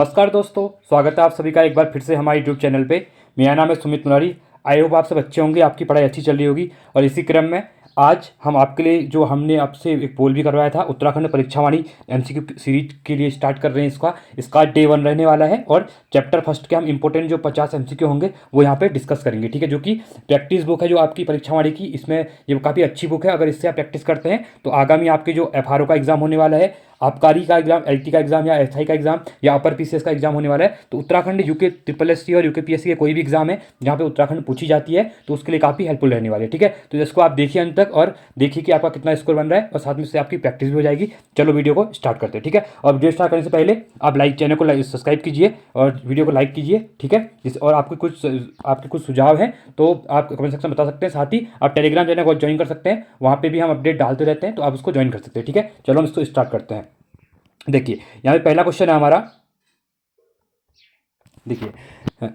नमस्कार दोस्तों, स्वागत है आप सभी का एक बार फिर से हमारे यूट्यूब चैनल पे। मेरा नाम है सुमित मुरारी। आई होप आप सब अच्छे होंगे, आपकी पढ़ाई अच्छी चल रही होगी। और इसी क्रम में आज हम आपके लिए जो हमने आपसे एक पोल भी करवाया था, उत्तराखंड परीक्षावाणी एमसीक्यू सीरीज के लिए स्टार्ट कर रहे हैं। इसका डे 1 रहने वाला है और चैप्टर फर्स्ट के हम इंपॉर्टेंट जो 50 एमसीक्यू होंगे वो यहाँ पे डिस्कस करेंगे, ठीक है। जो कि प्रैक्टिस बुक है जो आपकी परीक्षावाणी की, इसमें ये काफ़ी अच्छी बुक है। अगर इससे आप प्रैक्टिस करते हैं तो आगामी आपके जो एफआरओ का एग्जाम होने वाला है, आबकारी का एग्जाम, एलटी का एग्जाम या एसआई का एग्जाम या अपर पीसीएस का एग्जाम होने वाला है, तो उत्तराखंड यूके ट्रिपल एससी और यूके पीएससी के कोई भी एग्जाम है जहाँ पे उत्तराखंड पूछी जाती है तो उसके लिए काफ़ी हेल्पफुल रहने वाले, ठीक है। तो इसको आप देखिए अंत तक और देखिए कि आपका कितना स्कोर बन रहा है और साथ में से आपकी प्रैक्टिस भी हो जाएगी। चलो वीडियो को स्टार्ट करते हैं, ठीक है। और वीडियो स्टार्ट करने से पहले आप चैनल को सब्सक्राइब कीजिए और वीडियो को लाइक कीजिए, ठीक है। और आपके कुछ सुझाव हैं तो आप कमेंट सेक्शन में बता सकते हैं। साथ ही आप टेलीग्राम चैनल को ज्वाइन कर सकते हैं, वहाँ पे भी हम अपडेट डालते रहते हैं, तो आप उसको ज्वाइन कर सकते हैं, ठीक है। चलो हम इसको स्टार्ट करते हैं। देखिए यहाँ पे पहला क्वेश्चन है हमारा। देखिए,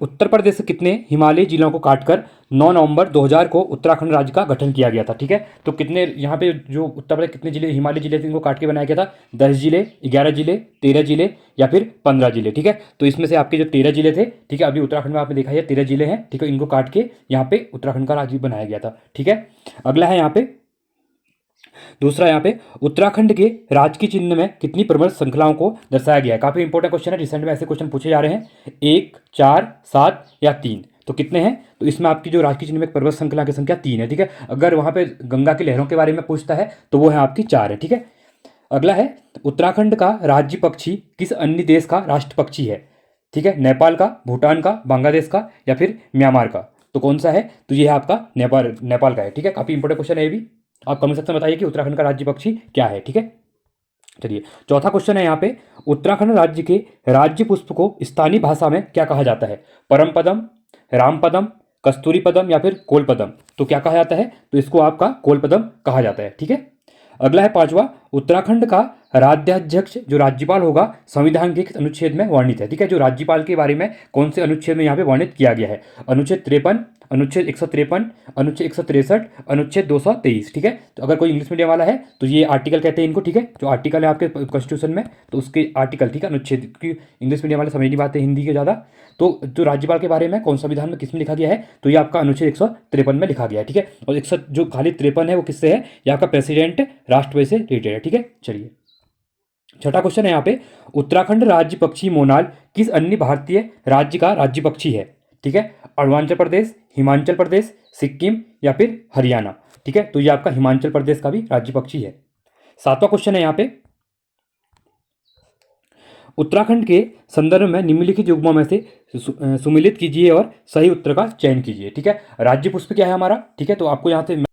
उत्तर प्रदेश से कितने हिमालयी जिलों को काटकर 9 नवंबर 2000 को उत्तराखंड राज्य का गठन किया गया था, ठीक है। तो कितने यहाँ पे जो उत्तर प्रदेश कितने जिले हिमालयी जिले थे इनको काट के बनाया गया था? 10 जिले, 11 जिले, 13 जिले या फिर 15 जिले, ठीक है। तो इसमें से आपके जो 13 जिले थे, ठीक है, अभी उत्तराखंड में आपने देखा है 13 जिले हैं, ठीक है। इनको काट के यहाँ पे उत्तराखंड का राज्य बनाया गया था, ठीक है। अगला है यहाँ पे दूसरा, यहाँ पे उत्तराखंड के राजकीय चिन्ह में कितनी पर्वत श्रृंखलाओं को दर्शाया गया है? काफी इंपॉर्टेंट क्वेश्चन है, रिसेंट में ऐसे क्वेश्चन पूछे जा रहे हैं। 1, 4, 7 या 3, तो कितने हैं? तो इसमें आपकी जो राजकीय चिन्ह में पर्वत श्रृंखला की संख्या 3 है, ठीक है। अगर वहां पे गंगा की लहरों के बारे में पूछता है तो वो है आपकी 4 है, ठीक है। अगला है उत्तराखंड का राज्य पक्षी किस अन्य देश का राष्ट्र पक्षी है? ठीक है, नेपाल का, भूटान का, बांग्लादेश का या फिर म्यांमार का? तो कौन सा है? तो ये है आपका नेपाल का है, ठीक है। काफी इंपॉर्टेंट क्वेश्चन है ये भी। आप कमेंट सेक्शन में बताइए कि उत्तराखंड का राज्य पक्षी क्या है, ठीक है। चलिए, चौथा क्वेश्चन है यहाँ पे, उत्तराखंड राज्य के राज्य पुष्प को स्थानीय भाषा में क्या कहा जाता है? परम पदम, राम पदम, कस्तूरी पदम या फिर कोल पदम? तो क्या कहा जाता है? तो इसको आपका कोल पदम कहा जाता है, ठीक है। अगला है पांचवा, उत्तराखंड का राज्याध्यक्ष जो राज्यपाल होगा संविधान के किस अनुच्छेद में वर्णित है? ठीक है, जो राज्यपाल के बारे में कौन से अनुच्छेद में यहाँ पे वर्णित किया गया है? अनुच्छेद 53, अनुच्छेद 153, अनुच्छेद 163, अनुच्छेद 223, ठीक है। तो अगर कोई इंग्लिश मीडियम वाला है तो ये आर्टिकल कहते हैं इनको, ठीक है। जो आर्टिकल है आपके कॉन्स्टिट्यूशन में तो उसके आर्टिकल, ठीक है, अनुच्छेद की इंग्लिश मीडियम वाले समझ नहीं पाते हिंदी के ज़्यादा। तो जो राज्यपाल के बारे में कौन संविधान में किस में लिखा गया है? तो ये आपका अनुच्छेद 153 में लिखा गया है, ठीक है। और जो खाली 53 है वो किससे है? ये आपका प्रेसिडेंट राष्ट्रपति से रिलेटेड है, ठीक है। चलिए, छठा क्वेश्चन है यहाँ पे, उत्तराखंड राज्य पक्षी मोनाल किस अन्य भारतीय राज्य का राज्य पक्षी है? ठीक है, अरुणाचल प्रदेश, हिमाचल प्रदेश, सिक्किम या फिर हरियाणा? ठीक है, तो ये आपका हिमाचल प्रदेश का भी राज्य पक्षी है। सातवां क्वेश्चन है यहाँ पे, उत्तराखंड के संदर्भ में निम्नलिखित युग्मों में से सुमिलित कीजिए और सही उत्तर का चयन कीजिए, ठीक है। राज्य पुष्प क्या है हमारा? ठीक है, तो आपको यहाँ से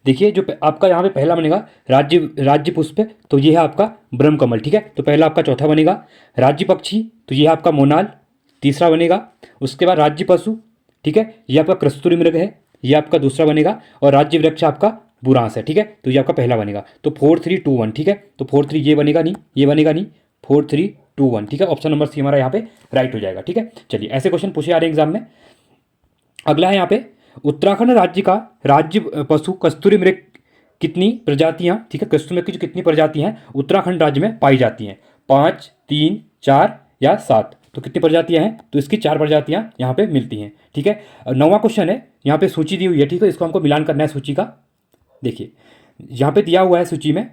देखिए, जो आपका यहाँ पे पहला बनेगा राज्य पुष्प, तो ये है आपका ब्रह्म कमल, ठीक है। तो पहला आपका चौथा बनेगा राज्य पक्षी, तो ये है आपका मोनाल, तीसरा बनेगा। उसके बाद राज्य पशु, ठीक है, ये आपका कस्तूरी मृग है, ये आपका दूसरा बनेगा। और राज्य वृक्ष आपका बुरांस है, ठीक है, तो ये आपका पहला बनेगा। तो 4, 3, 2, 1, ठीक है। तो 4, 3 ये बनेगा नहीं, ये बनेगा नहीं, 4, 3, 2, 1, ठीक है। ऑप्शन नंबर सी हमारा यहाँ पे राइट हो जाएगा, ठीक है। चलिए, ऐसे क्वेश्चन पूछे आ रहे हैं एग्जाम में। अगला है यहाँ पे, उत्तराखंड राज्य का राज्य पशु कस्तूरी मृग कितनी प्रजातियां, ठीक है, कस्तूरी मृग की जो कितनी प्रजातियां हैं उत्तराखंड राज्य में पाई जाती हैं? 5, 3, 4 या 7? तो कितनी प्रजातियां हैं? तो इसकी 4 प्रजातियां यहाँ पे मिलती हैं, ठीक है। 9वां क्वेश्चन है, यहाँ पे सूची दी हुई है, ठीक है, इसको हमको मिलान करना है सूची का। देखिए, यहाँ पे दिया हुआ है सूची में,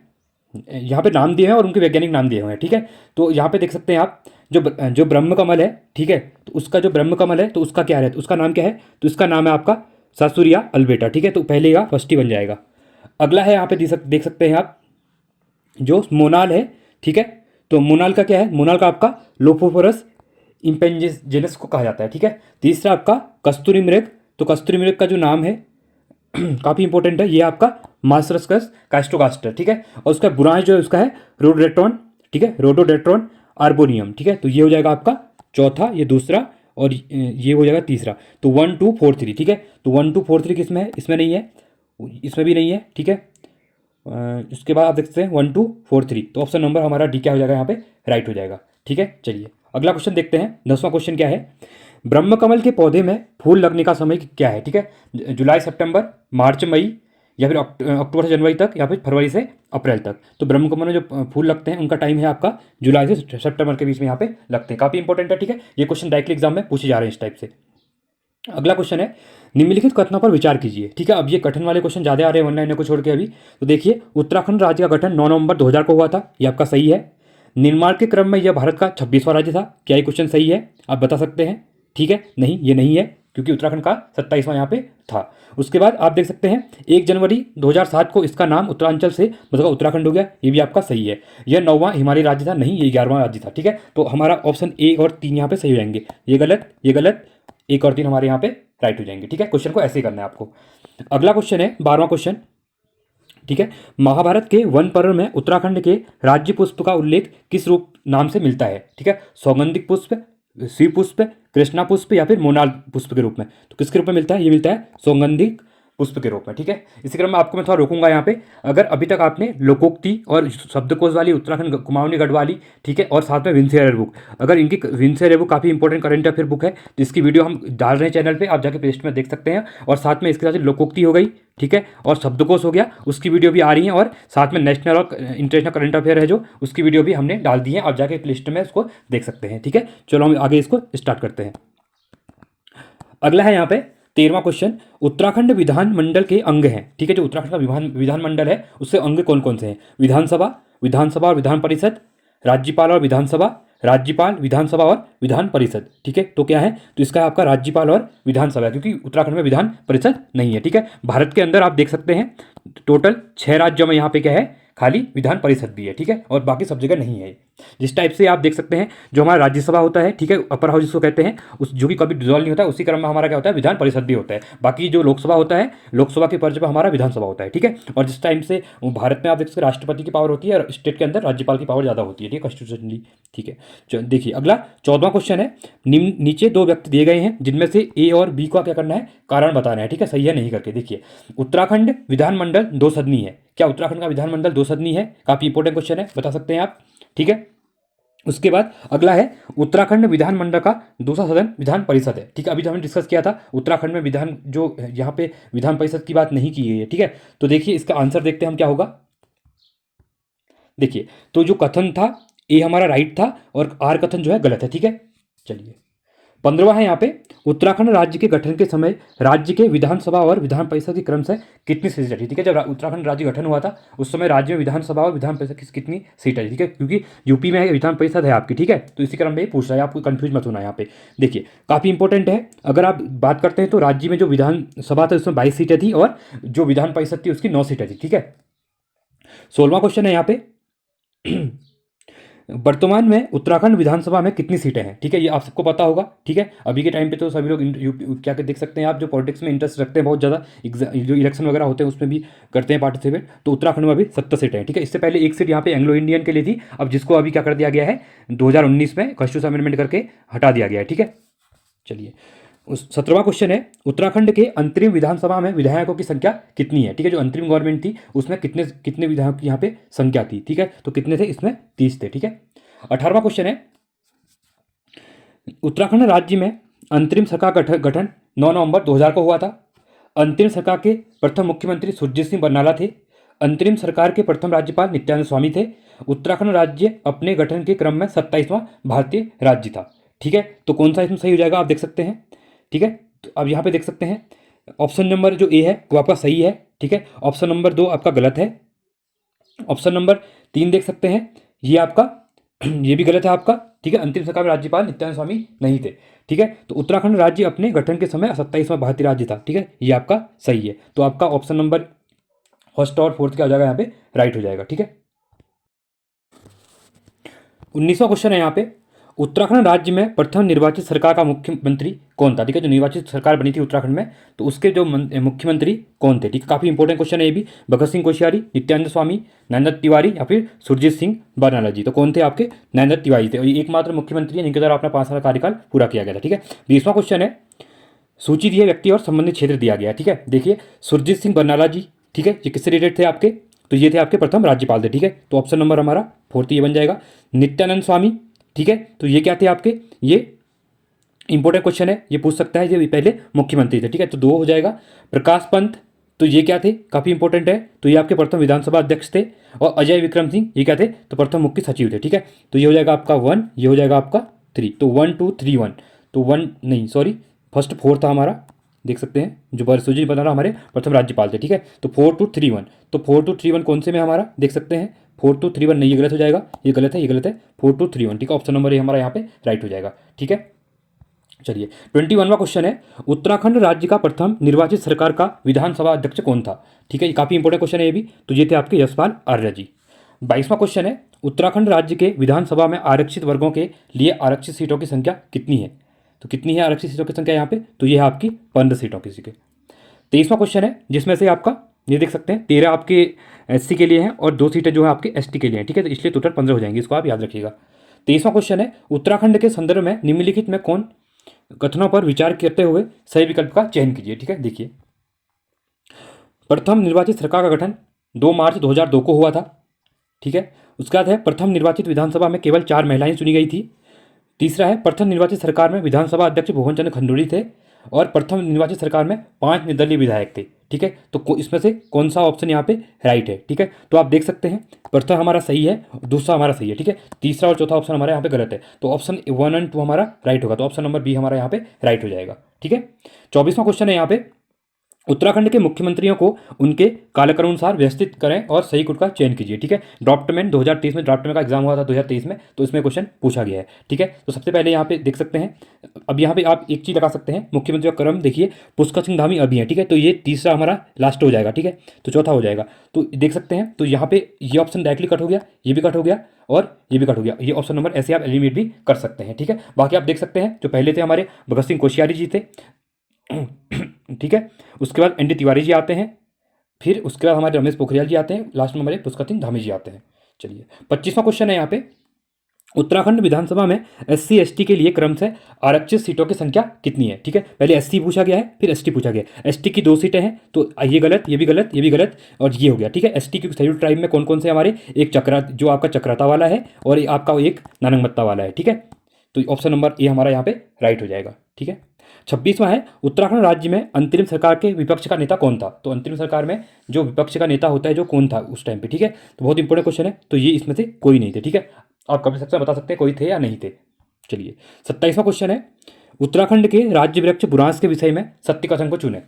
यहाँ पे नाम दिए हैं और उनके वैज्ञानिक नाम दिए हुए हैं, ठीक है। तो यहाँ पे देख सकते हैं आप, जो ब्रह्म कमल है, ठीक है, तो उसका जो ब्रह्म कमल है तो उसका क्या है, तो उसका नाम क्या है? तो इसका नाम है आपका सासुरिया अल्बेटा, ठीक है। तो पहले का फर्स्ट ही बन जाएगा। अगला है यहाँ पे देख सकते हैं आप, जो मोनाल है, ठीक है, तो मोनाल का क्या है? मोनाल का आपका लोफोफोरस इम्पेंजेनस को कहा जाता है, ठीक है। तीसरा आपका कस्तूरी मृग, तो कस्तूरी मृग का जो नाम है काफ़ी इंपॉर्टेंट है, ये आपका मास्टरस्कस कास्टोगास्टर, ठीक है। और उसका बुरांश जो है उसका है रोडोडेट्रॉन, ठीक है, रोडोडेट्रॉन आर्बोनियम, ठीक है। तो ये हो जाएगा आपका चौथा, ये दूसरा और ये हो जाएगा तीसरा। तो 1, 2, 4, 3, ठीक है। तो 1, 2, 4, 3 किसमें है? इसमें नहीं है, इसमें भी नहीं है, ठीक है। इसके बाद आप देख सकते हैं 1, 2, 4, 3, तो ऑप्शन नंबर हमारा डी क्या हो जाएगा यहाँ पे? राइट हो जाएगा, ठीक है। चलिए, अगला क्वेश्चन देखते हैं। 10वां क्वेश्चन क्या है, ब्रह्म कमल के पौधे में फूल लगने का समय क्या है? ठीक है, जुलाई, सितंबर, मार्च, मई या फिर अक्टूबर से जनवरी तक, या फिर फरवरी से अप्रैल तक। तो ब्रह्मकमल में जो फूल लगते हैं उनका टाइम है आपका जुलाई से सितंबर के बीच में यहाँ पे लगते हैं। काफ़ी इंपॉर्टेंट है, ठीक है। ये क्वेश्चन डायरेक्टली एग्जाम में पूछे जा रहे हैं इस टाइप से। अगला क्वेश्चन है, निम्नलिखित कथनों पर विचार कीजिए, ठीक है। अब ये कठिन वाले क्वेश्चन ज़्यादा आ रहे हैं वरना इन्हें को छोड़ के अभी। तो देखिए, उत्तराखंड राज्य का गठन 9 नवंबर 2000 को हुआ था, ये आपका सही है। निर्माण के क्रम में यह भारत का 26वां राज्य था, क्या ये क्वेश्चन सही है? आप बता सकते हैं, ठीक है। नहीं, ये नहीं है, क्योंकि उत्तराखंड का 27वां यहाँ पे था। उसके बाद आप देख सकते हैं 1 जनवरी 2007 को इसका नाम उत्तरांचल से मतलब उत्तराखंड हो गया, ये भी आपका सही है। यह 9वां हिमालयी राज्य था, नहीं, ये 11वां राज्य था, ठीक है। तो हमारा ऑप्शन 1 और 3 यहाँ पे सही हो जाएंगे। ये गलत, ये गलत, 1 और 3 हमारे यहाँ पे राइट हो जाएंगे, ठीक है। क्वेश्चन को ऐसे ही करना है आपको। अगला क्वेश्चन है 12वां क्वेश्चन, ठीक है। महाभारत के वन पर्व में उत्तराखंड के राज्य पुष्प का उल्लेख किस रूप नाम से मिलता है, ठीक है। सौगंधिक पुष्प, शिव पुष्प, कृष्णा पुष्प, या फिर मोनाल पुष्प के रूप में। तो किसके रूप में मिलता है? ये मिलता है सौगंधिक पुष्प के रूप में, ठीक है। इसी क्रम में आपको मैं थोड़ा रोकूंगा यहाँ पे। अगर अभी तक आपने लोकोक्ति और शब्दकोश वाली उत्तराखंड कुमाऊनी गढ़वाली, ठीक है, और साथ में विंसेयर बुक, अगर इनकी विंसेयर बुक काफ़ी इंपॉर्टेंट करंट अफेयर बुक है, जिसकी वीडियो हम डाल रहे हैं चैनल पे, आप जाके प्लेलिस्ट में देख सकते हैं। और साथ में इसके साथ लोकोक्ति हो गई, ठीक है, और शब्दकोश हो गया, उसकी वीडियो भी आ रही है। और साथ में नेशनल और इंटरनेशनल करंट अफेयर है जो, उसकी वीडियो भी हमने डाल दी है, आप जाके प्लेलिस्ट में उसको देख सकते हैं, ठीक है। चलो हम आगे इसको स्टार्ट करते हैं। अगला है यहाँ पे 13वां क्वेश्चन, उत्तराखंड विधानमंडल के अंग हैं, ठीक है। जो उत्तराखंड का विधानमंडल है उससे अंग कौन कौन से हैं? विधानसभा, विधानसभा और विधान परिषद, राज्यपाल और विधानसभा, राज्यपाल, विधानसभा और विधान परिषद, ठीक है। तो क्या है? तो इसका आपका राज्यपाल और विधानसभा है, क्योंकि उत्तराखंड में विधान परिषद नहीं है, ठीक है। भारत के अंदर आप देख सकते हैं टोटल 6 राज्यों में यहाँ पे क्या है, खाली विधान परिषद भी है, ठीक है, और बाकी सब जगह नहीं है। जिस टाइप से आप देख सकते हैं, जो हमारा राज्यसभा होता है, ठीक है, अपर हाउस जिसको कहते हैं, उस जो कि कभी डिजॉल्व नहीं होता है, उसी क्रम में हमारा क्या होता है, विधान परिषद भी होता है। बाकी जो लोकसभा होता है, लोकसभा के पर्चे पर हमारा विधानसभा होता है, ठीक है। और जिस टाइम से भारत में आप देख सकते हैं राष्ट्रपति की पावर होती है, और स्टेट के अंदर राज्यपाल की पावर ज़्यादा होती है, ठीक है, कॉन्स्टिट्यूशनली, ठीक है। देखिए अगला 14वां क्वेश्चन है, नीचे 2 व्यक्ति दिए गए हैं, जिनमें से ए और बी का क्या करना है, कारण बताना है, ठीक है, सही है नहीं करके। देखिए, उत्तराखंड विधानमंडल 2 सदनी है, क्या उत्तराखंड का विधानमंडल 2 सदनी है? काफी इंपॉर्टेंट क्वेश्चन है, बता सकते हैं आप, ठीक है। उसके बाद अगला है, उत्तराखंड विधानमंडल का दूसरा सदन विधान परिषद है, ठीक है। अभी जो हमने डिस्कस किया था, उत्तराखंड में विधान जो यहाँ पे विधान परिषद की बात नहीं की गई है, ठीक है। तो देखिए इसका आंसर देखते हैं हम क्या होगा। देखिए, तो जो कथन था ए हमारा राइट था, और आर कथन जो है गलत है, ठीक है। चलिए 15वां है यहाँ पे, उत्तराखंड राज्य के गठन के समय राज्य के विधानसभा और विधान परिषद के क्रम से कितनी सीटें थी, ठीक है। जब उत्तराखंड राज्य गठन हुआ था उस समय राज्य में विधानसभा और विधान परिषद की कितनी सीटें थी, ठीक है, क्योंकि यूपी में विधान परिषद है आपकी, ठीक है। तो इसी क्रम में पूछ रहा है, आपको कंफ्यूज मत होना यहाँ पे। देखिए काफ़ी इंपॉर्टेंट है, अगर आप बात करते हैं तो राज्य में जो विधानसभा था उसमें 22 सीटें थी, और जो विधान परिषद थी उसकी 9 सीटें थी, ठीक है। 16वां क्वेश्चन है यहाँ पे, वर्तमान में उत्तराखंड विधानसभा में कितनी सीटें हैं, ठीक है, ये आप सबको पता होगा, ठीक है। अभी के टाइम पे तो सभी लोग क्या देख सकते हैं आप, जो पॉलिटिक्स में इंटरेस्ट रखते हैं बहुत ज़्यादा, जो इलेक्शन वगैरह होते हैं उसमें भी करते हैं पार्टिसिपेट, तो उत्तराखंड में अभी 70 सीटें हैं, ठीक है। इससे पहले 1 सीट यहाँ पे एंग्लो इंडियन के लिए थी, अब जिसको अभी क्या कर दिया गया है, 2019 में कॉन्स्टिट्यूशन अमेंडमेंट करके हटा दिया गया है, ठीक है। चलिए 17वां क्वेश्चन है, उत्तराखंड के अंतरिम विधानसभा में विधायकों की संख्या कितनी है, ठीक है। जो अंतरिम गवर्नमेंट थी उसमें कितने कितने विधायक की यहाँ पे संख्या थी, ठीक है। तो कितने थे इसमें? 30 थे, ठीक है। 18वां क्वेश्चन है, उत्तराखंड राज्य में अंतरिम सरकार गठन 9 नवंबर 2000 को हुआ था। अंतरिम सरकार के प्रथम मुख्यमंत्री सुरजीत सिंह बरनाला थे। अंतरिम सरकार के प्रथम राज्यपाल नित्यानंद स्वामी थे। उत्तराखंड राज्य अपने गठन के क्रम में 27वां भारतीय राज्य था, ठीक है। तो कौन सा इसमें सही हो जाएगा आप देख सकते हैं, ठीक है। तो अब यहाँ पे देख सकते हैं ऑप्शन नंबर जो ए है वो आपका सही है, ठीक है। ऑप्शन नंबर 2 आपका गलत है। ऑप्शन नंबर 3 देख सकते हैं, ये आपका ये भी गलत है आपका, ठीक है। अंतिम सरकार में राज्यपाल नित्यानंद स्वामी नहीं थे, ठीक है। तो उत्तराखंड राज्य अपने गठन के समय 27वां भारतीय राज्य था, ठीक है, ये आपका सही है। तो आपका ऑप्शन नंबर फर्स्ट और फोर्थ क्या हो जाएगा यहाँ पे, राइट हो जाएगा, ठीक है। 19वां क्वेश्चन है यहाँ पे, उत्तराखंड राज्य में प्रथम निर्वाचित सरकार का मुख्यमंत्री कौन था, ठीक है। जो निर्वाचित सरकार बनी थी उत्तराखंड में, तो उसके जो मुख्यमंत्री कौन थे, ठीक है। काफ़ी इंपॉर्टेंट क्वेश्चन है ये भी। भगत सिंह कोश्यारी, नित्यानंद स्वामी, नरेंद्र तिवारी, या फिर सुरजीत सिंह बरनाला जी। तो कौन थे आपके? नरेंद्र तिवारी थे, और ये एकमात्र मुख्यमंत्री है जिनके द्वारा अपना 5 साल का कार्यकाल पूरा किया गया था, ठीक है। 20वां क्वेश्चन है, सूची दी है व्यक्ति और संबंधित क्षेत्र दिया गया है, ठीक है। देखिए सुरजीत सिंह बरनाला जी, ठीक है, ये किससे रिलेटेड थे आपके? तो ये थे आपके प्रथम राज्यपाल थे, ठीक है। तो ऑप्शन नंबर हमारा फोर्थ ये बन जाएगा। नित्यानंद स्वामी, ठीक है, तो ये क्या थे आपके? ये इंपॉर्टेंट क्वेश्चन है, ये पूछ सकता है, ये पहले मुख्यमंत्री थे, ठीक है। तो 2 हो जाएगा। प्रकाश पंत, तो ये क्या थे, काफ़ी इंपॉर्टेंट है। तो ये आपके प्रथम विधानसभा अध्यक्ष थे। और अजय विक्रम सिंह ये क्या थे, तो प्रथम मुख्य सचिव थे। ठीक है, तो ये हो जाएगा आपका 1, ये हो जाएगा आपका 3, तो 1 2 3 1, तो 1 नहीं सॉरी, फर्स्ट 4 था हमारा, देख सकते हैं जो बरसुजी बना रहा हमारे प्रथम राज्यपाल थे। ठीक है, तो 4 2 3 1, तो 4 2 3 1 कौन से में हमारा देख सकते हैं, 4 2 3 1 नहीं, ये गलत हो जाएगा, ये गलत है, ये गलत है, 4 2 3 1। ठीक है, ऑप्शन नंबर ये हमारा यहाँ पे राइट हो जाएगा। ठीक है, चलिए 21वां क्वेश्चन है, उत्तराखंड राज्य का प्रथम निर्वाचित सरकार का विधानसभा अध्यक्ष कौन था। ठीक है, ये काफ़ी इंपॉर्टेंट क्वेश्चन है ये भी, तो ये थे आपके यशपाल आर्य जी। 22वां क्वेश्चन है, उत्तराखंड राज्य के विधानसभा में आरक्षित वर्गों के लिए आरक्षित सीटों की संख्या कितनी है। तो कितनी है आरक्षित सीटों की संख्या यहाँ पे, तो ये है आपकी 15 सीटों की। 23वां क्वेश्चन है, जिसमें से आपका ये देख सकते हैं 13 आपके एससी के लिए हैं और 2 सीटें जो है आपके एसटी के लिए हैं। ठीक है, तो इसलिए टोटल 15 हो जाएंगे, इसको आप याद रखिएगा। 23वां क्वेश्चन है, उत्तराखंड के संदर्भ में निम्नलिखित में कौन कथनों पर विचार करते हुए सही विकल्प का चयन कीजिए। ठीक है, देखिए, प्रथम निर्वाचित सरकार का गठन 2 मार्च 2002 को हुआ था। ठीक है, उसके बाद है प्रथम निर्वाचित विधानसभा में केवल 4 महिलाएं चुनी गई थी। तीसरा है प्रथम निर्वाचित सरकार में विधानसभा अध्यक्ष भुवन चंद्र खंडूरी थे और प्रथम निर्वाचित सरकार में 5 निर्दलीय विधायक थे। ठीक है, तो इसमें से कौन सा ऑप्शन यहाँ पे राइट है। ठीक है, तो आप देख सकते हैं प्रथम हमारा सही है, दूसरा हमारा सही है। ठीक है, तीसरा और चौथा ऑप्शन हमारा यहाँ पे गलत है, तो ऑप्शन 1 और 2 हमारा राइट होगा, तो ऑप्शन नंबर बी हमारा यहाँ पे राइट हो जाएगा। ठीक है, 24वां क्वेश्चन है यहाँ पे, उत्तराखंड के मुख्यमंत्रियों को उनके कालक्रमानुसार व्यवस्थित करें और सही गुट का चयन कीजिए। ठीक है, ड्राफ्टमैन 2023 में ड्राफ्टमैन का एग्जाम हुआ था 2023 में, तो इसमें क्वेश्चन पूछा गया है। ठीक है, तो सबसे पहले यहाँ पे देख सकते हैं, अब यहाँ पे आप एक चीज़ लगा सकते हैं, मुख्यमंत्री का क्रम देखिए, पुष्कर सिंह धामी अभी है। ठीक है, तो ये तीसरा हमारा लास्ट हो जाएगा। ठीक है, तो चौथा हो जाएगा, तो देख सकते हैं, तो यहाँ पे ये ऑप्शन डायरेक्टली कट हो गया, ये भी कट हो गया और ये भी कट हो गया, ये ऑप्शन नंबर ऐसे आप एलिमिनेट भी कर सकते हैं। ठीक है, बाकी आप देख सकते हैं जो पहले थे हमारे भगत सिंह कोश्यारी जी थे। ठीक है, उसके बाद एन डी तिवारी जी आते हैं, फिर उसके बाद हमारे रमेश पोखरियाल जी आते हैं, लास्ट में हमारे पुष्कर सिंह धामी जी आते हैं। चलिए 25वां क्वेश्चन है यहाँ पे, उत्तराखंड विधानसभा में एससी एसटी के लिए क्रम से आरक्षित सीटों की संख्या कितनी है। ठीक है, पहले एससी पूछा गया है, फिर एसटी पूछा गया है। एसटी की 2 सीटें हैं, तो ये गलत, ये भी गलत, ये भी गलत और ये हो गया। ठीक है, एसटी की शेड्यूल ट्राइब में कौन कौन से हमारे, एक चक्रा जो आपका चक्राता वाला है और आपका एक नानंगमत्ता वाला है। ठीक है, तो ऑप्शन नंबर ए हमारा यहाँ पे राइट हो जाएगा। ठीक है, 26वां है, उत्तराखंड राज्य में अंतरिम सरकार के विपक्ष का नेता कौन था। तो अंतरिम सरकार में जो विपक्ष का नेता होता है जो कौन था उस टाइम पे। ठीक है, तो बहुत इंपॉर्टेंट क्वेश्चन है, तो ये इसमें से कोई नहीं थे। ठीक है, आप कभी सकते बता सकते हैं कोई थे या नहीं थे। चलिए 27वां क्वेश्चन है, उत्तराखंड के राज्य वृक्ष बुरांस के विषय में सत्य कथन को चुने।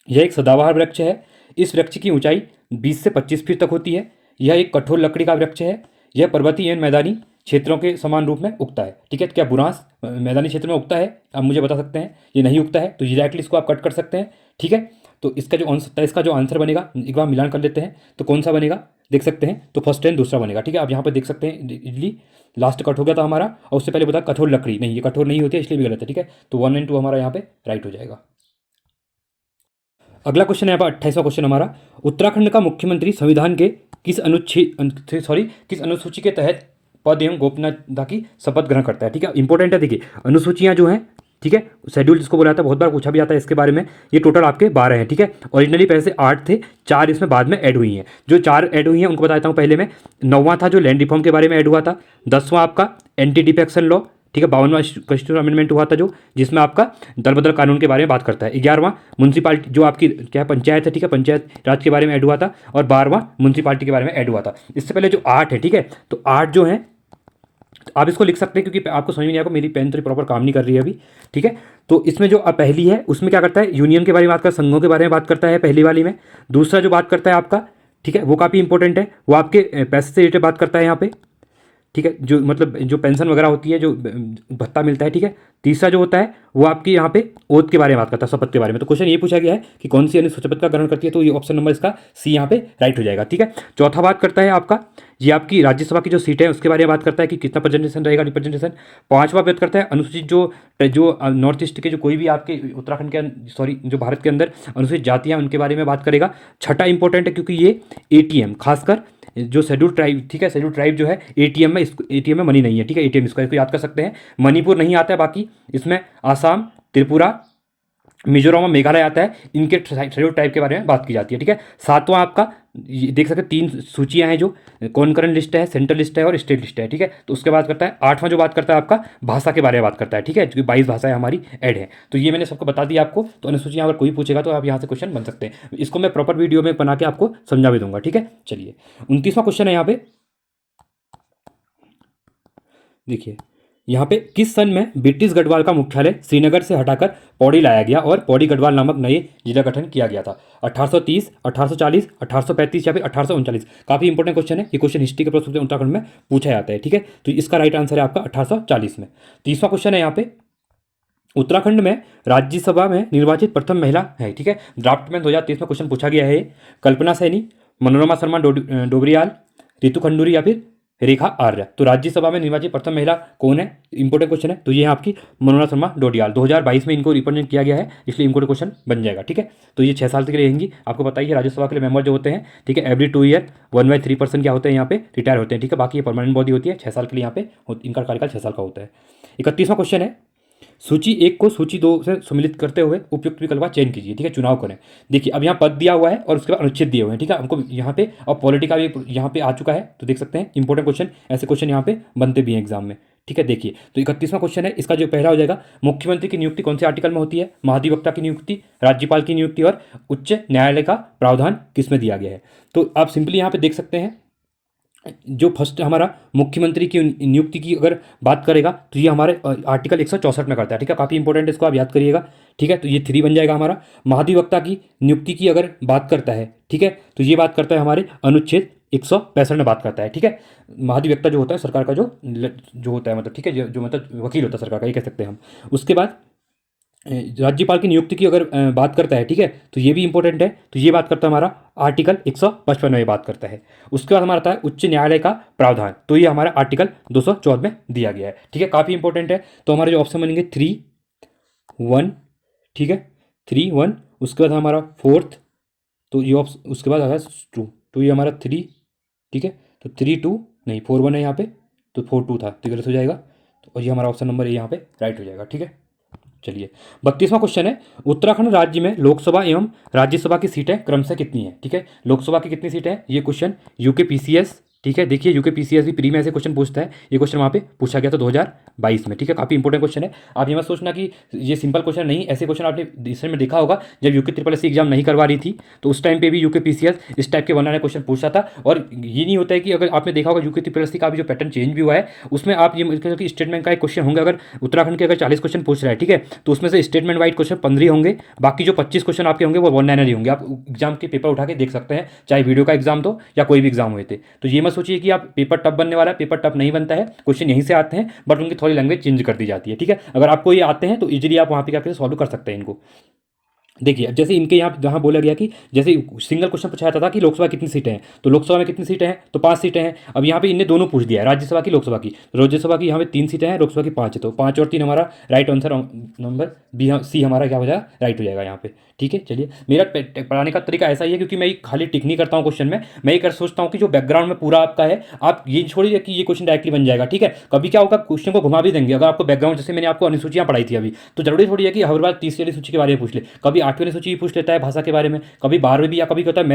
यह एक सदाबहार वृक्ष है, इस वृक्ष की ऊंचाई 20 से 25 फीट तक होती है। यह एक कठोर लकड़ी का वृक्ष है, यह पर्वतीय एवं मैदानी क्षेत्रों के समान रूप में उगता है। ठीक है, तो क्या बुरांस मैदानी क्षेत्र में उगता है, आप मुझे बता सकते हैं। ये नहीं उगता है, तो डायरेक्टली इसको आप कट कर सकते हैं। ठीक है, तो इसका जो 27 का जो आंसर बनेगा, एक बार मिलान कर लेते हैं, तो कौन सा बनेगा देख सकते हैं, तो फर्स्ट एंड दूसरा बनेगा। ठीक है, आप यहाँ पर देख सकते हैं इजली लास्ट कट हो गया था हमारा, और उससे पहले बताया कठोर लकड़ी, नहीं ये कठोर नहीं होती है, इसलिए भी गलत है। ठीक है, तो 1 और 2 हमारा यहाँ पे राइट हो जाएगा। अगला क्वेश्चन है यहाँ पर 28वां क्वेश्चन हमारा, उत्तराखंड का मुख्यमंत्री संविधान के किस किस अनुसूची के तहत पद एवं गोपनीयता की शपथ ग्रहण करता है। ठीक है, इंपॉर्टेंट है, देखिए अनुसूचियां जो हैं, ठीक है, शेड्यूल जिसको बोला जाता है, बहुत बार पूछा भी जाता है इसके बारे में। ये टोटल आपके 12 हैं। ठीक है, ओरिजिनली पहले से 8 थे, 4 इसमें बाद में ऐड हुई हैं। जो 4 ऐड हुई हैं उनको बताता हूँ पहले मैं। 9वां था जो लैंड रिफॉर्म के बारे में ऐड हुआ था। 10वां आपका एंटी डिफेक्शन लॉ। ठीक है, 52वां कॉन्स्टिट्यूशन अमेंडमेंट हुआ था जो, जिसमें आपका दल बदल कानून के बारे में बात करता है। 11वां म्यूनसिपालिटी जो आपकी क्या पंचायत है, ठीक है, पंचायत राज के बारे में ऐड हुआ था। और 12वां म्यूनसिपालिटी के बारे में ऐड हुआ था। इससे पहले जो 8 है, ठीक है, तो 8 जो है आप इसको लिख सकते हैं, क्योंकि आपको समझ में नहीं आएगा, मेरी पेन तो प्रॉपर काम नहीं कर रही है अभी। ठीक है, तो इसमें जो पहली है उसमें क्या करता है, यूनियन के बारे में बात करता है, संघों के बारे में बात करता है पहली वाली में। दूसरा जो बात करता है आपका, ठीक है, वो काफ़ी इंपॉर्टेंट है, वो आपके पैसे से रिलेटेड बात करता है यहाँ पे। ठीक है, जो मतलब जो पेंशन वगैरह होती है, जो भत्ता मिलता है। ठीक है, तीसरा जो होता है वो आपकी यहाँ पे ओथ के बारे में बात करता है, शपथ के बारे में। तो क्वेश्चन ये पूछा गया है कि कौन सी अनुसूची शपथ का ग्रहण करती है, तो ये ऑप्शन नंबर इसका सी यहाँ पे राइट हो जाएगा। ठीक है, चौथा बात करता है आपका, ये आपकी राज्यसभा की जो सीट है उसके बारे में बात करता है कि कितना प्रेजेंटेशन रहेगा, रिप्रेजेंटेशन। 5वां बात करता है अनुसूचित जो नॉर्थ ईस्ट के जो कोई भी आपके उत्तराखंड के सॉरी जो भारत के अंदर अनुसूचित जातियाँ उनके बारे में बात करेगा। छठा इंपॉर्टेंट है क्योंकि ये एटीएम खासकर जो शेड्यूल ट्राइब, ठीक है, शेड्यूल ट्राइब जो है एटीएम में, इसको एटीएम में मनी नहीं है। ठीक है, एटीएम इसको याद कर सकते हैं। मणिपुर नहीं आता है, बाकी इसमें आसाम, त्रिपुरा मिजोरम और मेघालय आता है, इनके शेड्यूल टाइप के बारे में बात की जाती है। ठीक है, सातवां आपका ये देख सकते हैं, तीन सूचियां हैं जो कॉन्करेंट लिस्ट है, सेंट्रल लिस्ट है और स्टेट लिस्ट है। ठीक है, तो उसके बाद करता है आठवां जो बात करता है आपका भाषा के बारे में बात करता है। ठीक है, क्योंकि 22 भाषाएं हमारी ऐड है। तो ये मैंने सबको बता दिया आपको। तो अनुसूची अगर कोई पूछेगा तो आप यहाँ से क्वेश्चन बन सकते हैं। इसको मैं प्रॉपर वीडियो में बना के आपको समझा भी दूंगा। ठीक है, चलिए 29वां क्वेश्चन है यहाँ पे, देखिए यहाँ पे किस सन में ब्रिटिश गढ़वाल का मुख्यालय श्रीनगर से हटाकर पौड़ी लाया गया और पौड़ी गढ़वाल नामक नए जिला गठन किया गया था? 1830, 1840, 1835 या फिर 1839? काफी इंपॉर्टेंट क्वेश्चन है ये। क्वेश्चन हिस्ट्री के प्रश्न उत्तराखंड में पूछा जाता है। ठीक है, तो इसका राइट आंसर है आपका 1840 में। 30वां क्वेश्चन है यहाँ पे, उत्तराखंड में राज्यसभा में निर्वाचित प्रथम महिला है। ठीक है, ड्राफ्ट में 2023 में क्वेश्चन पूछा गया है। कल्पना सैनी, मनोरमा शर्मा डोबरियाल, रितु खंडूरी या फिर रेखा आर्य? तो राज्यसभा में निर्वाचित प्रथम महिला कौन है? इंपोर्टेंट क्वेश्चन है। तो ये है आपकी मनोरमा शर्मा डोडियाल। 2022 में इनको रिप्रेजेंट किया गया है, इसलिए इंपोर्टेंट क्वेश्चन बन जाएगा। ठीक है, तो ये 6 साल के लिए रहेंगी। आपको बताइए राज्यसभा के लिए मेंबर जो होते हैं, ठीक है, एवरी 2 ईयर 1/3% क्या होते हैं यहाँ पे रिटायर होते हैं। ठीक है, बाकी ये परमानेंट बॉडी होती है। 6 साल के लिए यहाँ पे इनका कार्यकाल 6 साल का होता है। 31वां क्वेश्चन है, सूची 1 को सूची 2 से सम्मिलित करते हुए उपयुक्त विकल्प का चयन कीजिए। ठीक है, चुनाव करें। देखिए अब यहाँ पद दिया हुआ है और उसके बाद अनुच्छेद दिए हुए हैं। ठीक है, हमको यहाँ पे और पॉलिटी का भी यहाँ पे आ चुका है, तो देख सकते हैं इंपॉर्टेंट क्वेश्चन, ऐसे क्वेश्चन यहाँ पे बनते भी हैं एग्जाम में। ठीक है, देखिए तो 31वां क्वेश्चन है, इसका जो पहला हो जाएगा, मुख्यमंत्री की नियुक्ति कौन से आर्टिकल में होती है? महाधिवक्ता की नियुक्ति, राज्यपाल की नियुक्ति और उच्च न्यायालय का प्रावधान किसमें दिया गया है? तो आप सिंपली यहाँ पे देख सकते हैं, जो फर्स्ट हमारा मुख्यमंत्री की नियुक्ति की अगर बात करेगा तो ये हमारे आर्टिकल 164 में करता है। ठीक है, काफ़ी इंपॉर्टेंट है, इसको आप याद करिएगा। ठीक है, तो ये 3 बन जाएगा हमारा। महाधिवक्ता की नियुक्ति की अगर बात करता है, ठीक है, तो ये बात करता है हमारे अनुच्छेद 165 में बात करता है। ठीक है, महाधिवक्ता जो होता है सरकार का जो होता है, मतलब ठीक है, जो मतलब वकील होता है सरकार का, ये कह सकते हैं हम। उसके बाद राज्यपाल की नियुक्ति की अगर बात करता है, ठीक है, तो ये भी इंपॉर्टेंट है। तो ये बात करता है हमारा आर्टिकल 155 में बात करता है। उसके बाद हमारा आता है उच्च न्यायालय का प्रावधान, तो ये हमारा आर्टिकल 214 में दिया गया है। ठीक है, काफ़ी इंपॉर्टेंट है। तो हमारे जो ऑप्शन बनेंगे 3, 1, ठीक है, 3, 1। उसके बाद हमारा 4th, तो ये ऑप्शन उसके बाद आएगा 2, तो ये हमारा 3, ठीक है, तो 3, 2 नहीं 4, 1 है यहाँ पे, तो 4, 2 था, तो गलत हो जाएगा। तो और ये हमारा ऑप्शन नंबर यहाँ पे राइट हो जाएगा। ठीक है, चलिए 32वां क्वेश्चन है, उत्तराखंड राज्य में लोकसभा एवं राज्यसभा की सीटें क्रमशः कितनी है? ठीक है, लोकसभा की कितनी सीटें हैं? ये क्वेश्चन यूके पीसीएस, ठीक है, देखिए यूके पीसीएस भी प्री में ऐसे क्वेश्चन पूछता है। ये क्वेश्चन वहाँ पे पूछा गया था 2022 में। ठीक है, काफ़ी इंपॉर्टेंट क्वेश्चन है। आप ये मत सोचना कि ये सिंपल क्वेश्चन नहीं, ऐसे क्वेश्चन आपने रिसेंट में देखा होगा जब यूके SSC एग्जाम नहीं करवा रही थी, तो उस टाइम पे भी यूके पीसीएस इस टाइप के बनाने क्वेश्चन पूछा था। और ये नहीं होता है कि अगर आपने देखा होगा यूके SSC का भी जो पैटर्न चेंज भी हुआ है, उसमें आप ये कि स्टेटमेंट का एक क्वेश्चन होंगे, अगर उत्तराखंड के अगर 40 क्वेश्चन पूछ रहा है, ठीक है, तो उसमें से स्टेटमेंट वाइज क्वेश्चन 15 होंगे, बाकी जो 25 क्वेश्चन आपके होंगे वो 1-9 होंगे। आप एग्जाम के पेपर उठा के देख सकते हैं, चाहे वीडियो का एग्जाम दो या कोई भी एग्जाम हुए थे। तो ये मत सोचिए कि आप पेपर टफ बनने वाला है, पेपर टफ नहीं बनता है, क्वेश्चन यहीं से आते हैं, बट उनकी थोड़ी लैंग्वेज चेंज कर दी जाती है। ठीक है, अगर आपको ये आते हैं तो इजीली आप वहाँ पे जाकर सॉल्व कर सकते हैं इनको। देखिए अब जैसे इनके यहाँ जहाँ बोला गया कि जैसे सिंगल क्वेश्चन पूछा जाता था कि लोकसभा कितनी सीटें हैं, तो लोकसभा में कितनी सीटें हैं, तो 5 सीटें हैं। अब यहाँ पे इनने दोनों पूछ दिया है, राज्यसभा की लोकसभा की। तो राज्यसभा की यहाँ पे 3 सीटें हैं, लोकसभा की 5 है, तो 5 और 3 हमारा राइट आंसर नंबर बी, सी हमारा क्या हो जाएगा, राइट हो जाएगा यहाँ पे। ठीक है, चलिए मेरा पढ़ाने का तरीका ऐसा ही है, क्योंकि मैं खाली टिक नहीं करता हूँ क्वेश्चन में, मैं ये कर सोचता हूँ कि जो बैकग्राउंड में पूरा आपका है, आप ये छोड़िए कि ये क्वेश्चन डायरेक्टली बन जाएगा। ठीक है, कभी क्या होगा, क्वेश्चन को घुमा भी देंगे। अगर आपको बैकग्राउंड, जैसे मैंने आपको अनुसूचियाँ पढ़ाई थी अभी, तो जरूरी थोड़ी है कि हर बार 30 वाली सूची के बारे में पूछ ले, कभी 8वीं सूची पूछ लेता है भाषा के बारे में, कभी 12वीं भी, या कभी कहता है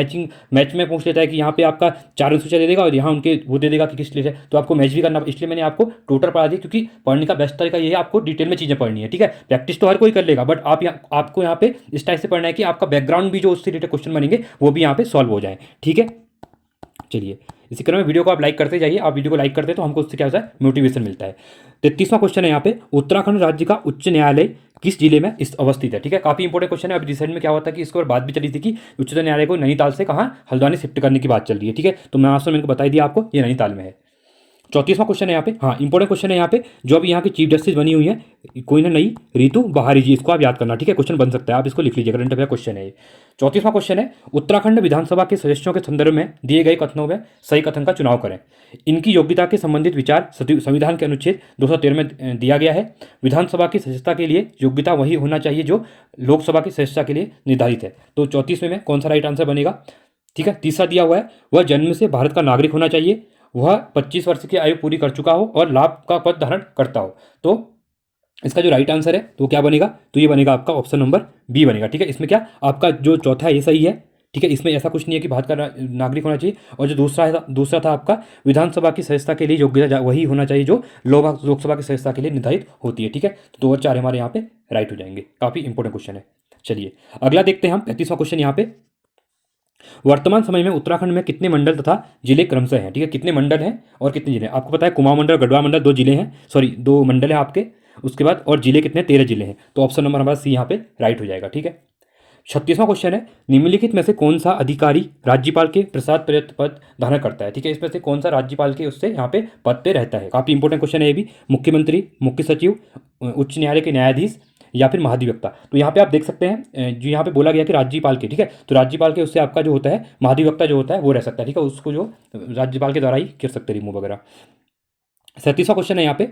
मैच में पूछ लेता है कि यहाँ पे आपका 4 अनुसूचियाँ दे देगा और यहाँ उनके वो दे देगा कि किस लिए है, तो आपको मैच भी करना। इसलिए मैंने आपको टोटल पढ़ा दी, क्योंकि पढ़ने का बेस्ट तरीका ये है, आपको डिटेल में चीज़ें पढ़नी है। ठीक है, प्रैक्टिस तो हर कोई कर लेगा, बट आपको यहाँ पे इस टाइप से पढ़ना है कि आपका बैकग्राउंड भी जो उससे रिलेटेड क्वेश्चन बनेंगे वो भी यहाँ पे सॉल्व हो जाए। ठीक है, चलिए इसी क्रम में वीडियो को आप लाइक करते जाइए। आप वीडियो को लाइक करते हैं तो हमको उससे क्या होता है, मोटिवेशन मिलता है। 33वां क्वेश्चन है यहाँ पे, उत्तराखंड राज्य का उच्च न्यायालय किस जिले में अवस्थित है? ठीक है, काफी इंपॉर्टेंट क्वेश्चन है। अभी रिसेंट में क्या होता है कि इसको बात भी चली थी कि उच्चतम न्यायालय को नैनीताल से कहाँ, हल्द्वानी शिफ्ट करने की बात चल रही है। ठीक है, तो मैं आपसे मैंने बताई दिया आपको, ये नैनीताल में है। 34वां क्वेश्चन है यहाँ पे, हाँ इंपॉर्टेंट क्वेश्चन है यहाँ पे, जो अभी यहाँ की चीफ जस्टिस बनी हुई है, कोई ना नई रितु बहारी जी, इसको आप याद करना। ठीक है, क्वेश्चन बन सकता है, आप इसको लिख लीजिए, करंट अफेयर क्वेश्चन है ये। 34वां क्वेश्चन है, उत्तराखंड विधानसभा के सदस्यों के संदर्भ में दिए गए कथनों में सही कथन का चुनाव करें। इनकी योग्यता के संबंधित विचार संविधान के अनुच्छेद 213 में दिया गया है। विधानसभा की सदस्यता के लिए योग्यता वही होना चाहिए जो लोकसभा की सदस्यता के लिए निर्धारित है। तो 34वें में कौन सा राइट आंसर बनेगा? ठीक है, तीसरा दिया हुआ है, वह जन्म से भारत का नागरिक होना चाहिए, वह 25 वर्ष की आयु पूरी कर चुका हो और लाभ का पद धारण करता हो। तो इसका जो राइट आंसर है तो क्या बनेगा, तो ये बनेगा आपका ऑप्शन नंबर बी बनेगा। ठीक है, इसमें क्या आपका जो चौथा है ये सही है। ठीक है, इसमें ऐसा कुछ नहीं है कि भारत का नागरिक होना चाहिए। और जो दूसरा था आपका विधानसभा की सदस्यता के लिए योग्यता वही होना चाहिए जो लोकसभा की सदस्यता के लिए निर्धारित होती है। ठीक है, तो 2 और 4 हमारे यहाँ पे राइट हो जाएंगे। काफ़ी इंपॉर्टेंट क्वेश्चन है। चलिए अगला देखते हैं हम 35वां क्वेश्चन यहाँ पे। वर्तमान समय में उत्तराखंड में कितने मंडल तथा जिले क्रमशः हैं। ठीक है, कितने मंडल हैं और कितने जिले हैं। आपको पता है कुमाऊं मंडल, गढ़वा मंडल 2 जिले हैं, सॉरी 2 मंडल हैं आपके। उसके बाद और जिले कितने, 13 जिले हैं। तो ऑप्शन नंबर हमारा सी यहाँ पे राइट हो जाएगा। ठीक है, 36वां क्वेश्चन है, निम्नलिखित में से कौन सा अधिकारी राज्यपाल के प्रसाद पर्यत पद धारण करता है। ठीक है, इसमें से कौन सा राज्यपाल के उससे यहाँ पे पद पे रहता है। काफ़ी इंपॉर्टेंट क्वेश्चन है ये भी। मुख्यमंत्री, मुख्य सचिव, उच्च न्यायालय के न्यायाधीश या फिर महाधिवक्ता। तो यहाँ पे आप देख सकते हैं जो यहाँ पे बोला गया कि राज्यपाल के। ठीक है, तो राज्यपाल के उससे आपका जो होता है महाधिवक्ता जो होता है वो रह सकता है। ठीक है, उसको जो राज्यपाल के द्वारा ही कर सकते हैं रिमूव वगैरह। 37वां क्वेश्चन है यहाँ पे,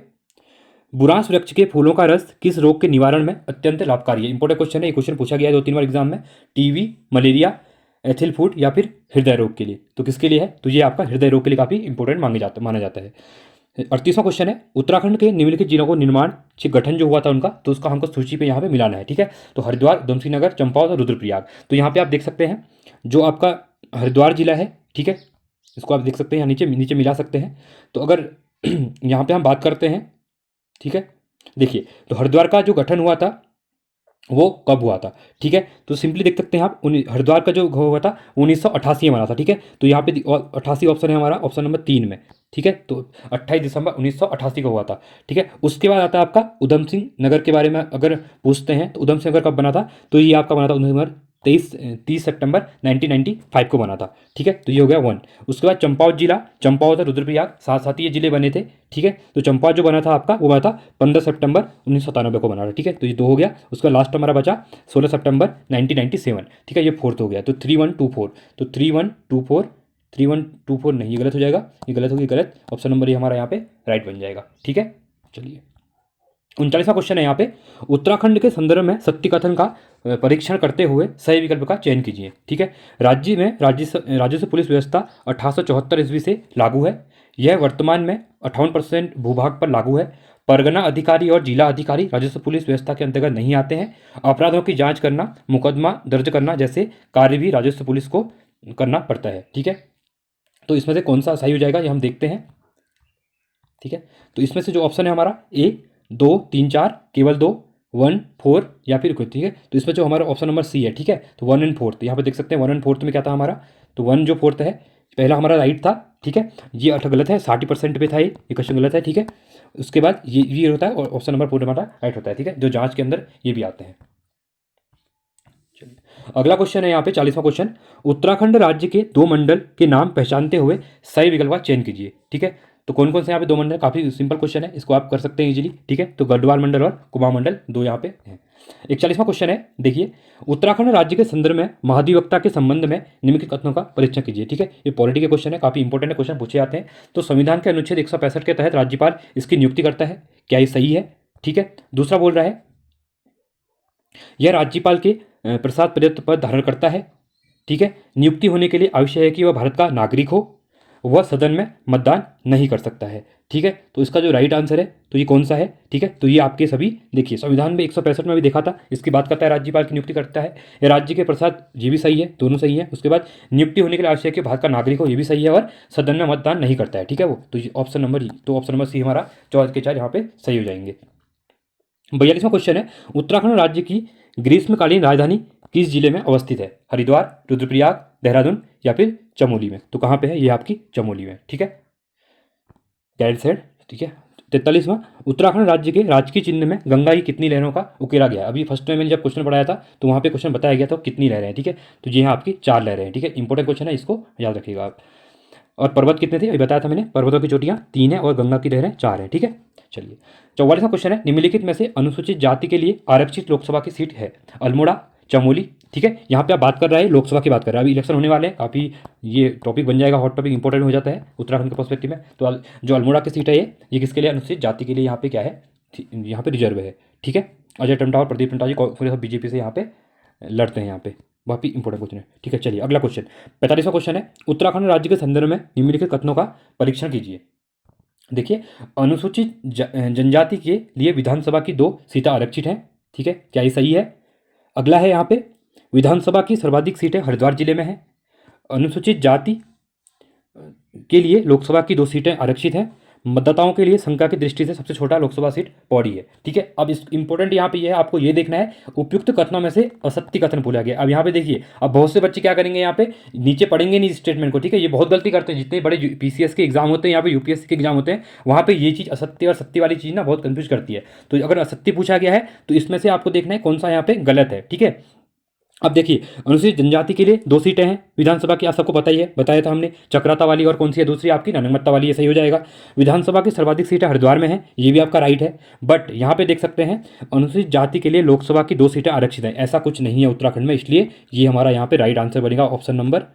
बुरांस वृक्ष के फूलों का रस किस रोग के निवारण में अत्यंत लाभकारी है। इंपॉर्टेंट क्वेश्चन है, ये क्वेश्चन पूछा गया है 2-3 बार एग्जाम में। टीबी, मलेरिया, एथिल फूड या फिर हृदय रोग के लिए। तो किसके लिए है, तो ये आपका हृदय रोग के लिए काफ़ी इंपॉर्टेंट माना जाता है। 38वां क्वेश्चन है, उत्तराखंड के निम्नलिखित जिलों को निर्माण से गठन जो हुआ था उनका, तो उसका हमको सूची पे यहाँ पे मिलाना है। ठीक है, तो हरिद्वार, उधमसिंह नगर, चंपावत और रुद्रप्रयाग। तो यहाँ पे आप देख सकते हैं जो आपका हरिद्वार जिला है। ठीक है, इसको आप देख सकते हैं यहाँ नीचे नीचे मिला सकते हैं। तो अगर यहाँ पे हम बात करते हैं, ठीक है, देखिए तो हरिद्वार का जो गठन हुआ था वो कब हुआ था। ठीक है, तो सिंपली देख सकते हैं आप हरिद्वार का जो हुआ था 1988 में बना था। ठीक है, तो यहाँ पे 88 ऑप्शन है हमारा, ऑप्शन नंबर 3 में। ठीक है, तो 28 दिसंबर 1988 को हुआ था। ठीक है, उसके बाद आता है आपका उधम सिंह नगर के बारे में अगर पूछते हैं तो उधम सिंह नगर कब बना था, तो ये आपका बना था 30 सितंबर 1995 को बना था। ठीक है, तो ये हो गया 1। उसके बाद चंपावत जिला, चंपावत और रुद्रप्रयाग साथ साथ ही ये जिले बने थे। ठीक है, तो चंपावत जो बना था आपका वो बना था 15 सितंबर 1997 को बना था। ठीक है, तो ये 2 हो गया। उसका लास्ट हमारा बचा 16 सितंबर 1997। ठीक है, ये 4th हो गया। तो 3124, तो 3124, 3124 नहीं, ये गलत हो जाएगा, ये गलत होगी, गलत। ऑप्शन नंबर ये हमारा यहाँ पे राइट बन जाएगा। ठीक है, चलिए 39वां क्वेश्चन है यहाँ पे, उत्तराखंड के संदर्भ में सत्य कथन का परीक्षण करते हुए सही विकल्प का चयन कीजिए। ठीक है, राज्य में राजस्व पुलिस व्यवस्था 1874 ईस्वी से लागू है। यह वर्तमान में 58% भूभाग पर लागू है। परगना अधिकारी और जिला अधिकारी राजस्व पुलिस व्यवस्था के अंतर्गत नहीं आते हैं। अपराधों की जांच करना, मुकदमा दर्ज करना जैसे कार्य भी राजस्व पुलिस को करना पड़ता है। ठीक है, तो इसमें से कौन सा सही हो जाएगा ये हम देखते हैं। ठीक है, तो इसमें से जो ऑप्शन है हमारा ए 2, 3, 4, केवल 2, 1, 4 या फिर कोई। ठीक है, तो इसमें जो हमारा ऑप्शन नंबर सी है। ठीक है, तो 1 एंड 4 यहाँ पे देख सकते हैं 1 एंड 4 में क्या था हमारा, तो 1 जो 4 है पहला हमारा राइट था। ठीक है, ये गलत है, 60% पे था ये क्वेश्चन गलत है। ठीक है, उसके बाद ये होता है और ऑप्शन नंबर 4 हमारा राइट होता है। ठीक है, जो जांच के अंदर ये भी आते हैं। चलिए अगला क्वेश्चन है यहाँ पे 40वां क्वेश्चन, उत्तराखंड राज्य के 2 मंडल के नाम पहचानते हुए सही विकल्प का चयन कीजिए। ठीक है, तो कौन कौन से यहाँ पे 2 मंडल, काफ़ी सिंपल क्वेश्चन है, इसको आप कर सकते हैं इजीली। ठीक है, तो गढ़वाल मंडल और कुमाऊं मंडल 2 यहाँ पे हैं। 41वां क्वेश्चन है, देखिए उत्तराखंड राज्य के संदर्भ में महाधिवक्ता के संबंध में निम्नलिखित कथनों का परीक्षण कीजिए। ठीक है, ये पॉलिटी के क्वेश्चन है, काफ़ी इंपॉर्टेंट क्वेश्चन पूछे जाते हैं। तो संविधान के अनुच्छेद 165 के तहत राज्यपाल इसकी नियुक्ति करता है, क्या ये सही है। ठीक है, दूसरा बोल रहा है यह राज्यपाल के प्रसाद पर्याप्त पद धारण करता है। ठीक है, नियुक्ति होने के लिए आवश्यक है कि वह भारत का नागरिक हो, वह सदन में मतदान नहीं कर सकता है। ठीक है, तो इसका जो राइट आंसर है तो ये कौन सा है। ठीक है, तो ये आपके सभी देखिए संविधान में 165 में भी देखा था, इसकी बात करता है राज्यपाल की नियुक्ति करता है, ये राज्य के प्रसाद, ये भी सही है, दोनों सही है। उसके बाद नियुक्ति होने के लिए आवश्यक है कि भारत का नागरिक हो, ये भी सही है, और सदन में मतदान नहीं करता है। ठीक है, वो तो ऑप्शन नंबर सी हमारा 4 के 4 यहाँ पे सही हो जाएंगे। 42वां क्वेश्चन है, उत्तराखंड राज्य की ग्रीष्मकालीन राजधानी किस जिले में अवस्थित है, हरिद्वार, रुद्रप्रयाग, देहरादून या फिर चमोली में। तो कहाँ पे है, ये आपकी चमोली में। ठीक है, गैर सेड। ठीक है, 43वां, उत्तराखंड राज्य के राजकीय चिन्ह में गंगा की कितनी लहरों का उकेरा गया है। अभी फर्स्ट में मैंने जब क्वेश्चन पढ़ाया था तो वहाँ पे क्वेश्चन बताया गया था कितनी लहरें हैं। ठीक है, तो ये यहाँ आपकी 4 लहरें हैं। ठीक है, इंपॉर्टेंट क्वेश्चन है, इसको याद रखिएगा आप। और पर्वत कितने थे अभी बताया था मैंने, पर्वतों की चोटियाँ 3 है और गंगा की लहरें 4 हैं। ठीक है, चलिए 44वां क्वेश्चन है, निम्नलिखित में से अनुसूचित जाति के लिए आरक्षित लोकसभा की सीट है अल्मोड़ा, चमोली। ठीक है, यहाँ पे आप बात कर रहे हैं लोकसभा की बात कर रहे हैं, अभी इलेक्शन होने वाले हैं, काफ़ी ये टॉपिक बन जाएगा, हॉट टॉपिक इंपॉर्टेंट हो जाता है उत्तराखंड के पर्सपेक्टिव में। तो जो अल्मोड़ा की सीट है ये किसके लिए, अनुसूचित जाति के लिए यहाँ पे क्या है, यहाँ पे रिजर्व है। ठीक है, अजय टमटा और प्रदीप टमटा जी कांग्रेस बीजेपी से यहाँ पे लड़ते हैं यहाँ पे, काफ़ी इंपॉर्टेंट क्वेश्चन है। ठीक है, चलिए अगला क्वेश्चन 45वां क्वेश्चन है, उत्तराखंड राज्य के संदर्भ में निम्नलिखित कथनों का परीक्षण कीजिए। देखिए, अनुसूचित जनजाति के लिए विधानसभा की 2 सीटें आरक्षित हैं, ठीक है, क्या ये सही है? अगला है यहाँ पे, विधानसभा की सर्वाधिक सीटें हरिद्वार जिले में हैं। अनुसूचित जाति के लिए लोकसभा की 2 सीटें आरक्षित हैं। मतदाताओं के लिए संख्या की दृष्टि से सबसे छोटा लोकसभा सीट पौड़ी है, ठीक है। अब इस इंपॉर्टेंट यहाँ पे ये है, आपको ये देखना है उपयुक्त कथनों में से असत्य कथन बोला गया। अब यहाँ पे देखिए, अब बहुत से बच्चे क्या करेंगे, यहाँ पे नीचे पढ़ेंगे नहीं स्टेटमेंट को, ठीक है, ये बहुत गलती करते हैं। जितने बड़े पीसीएस के एग्जाम होते हैं, यहाँ पे यूपीएससी के एग्जाम होते हैं, वहाँ पे ये चीज़ असत्य और सत्य वाली चीज़ ना बहुत कंफ्यूज करती है। तो अगर असत्य पूछा गया है तो इसमें से आपको देखना है कौन सा यहाँ पे गलत है, ठीक है। अब देखिए, अनुसूचित जनजाति के लिए 2 सीटें हैं विधानसभा की, आप सबको पता ही है, बताया था हमने, चक्राता वाली और कौन सी है दूसरी आपकी नानगमत्ता वाली, ये सही हो जाएगा। विधानसभा की सर्वाधिक सीटें हरिद्वार में हैं, ये भी आपका राइट है। बट यहाँ पे देख सकते हैं अनुसूचित जाति के लिए लोकसभा की 2 सीटें आरक्षित हैं, ऐसा कुछ नहीं है उत्तराखंड में, इसलिए ये हमारा यहाँ पे राइट आंसर बनेगा ऑप्शन नंबर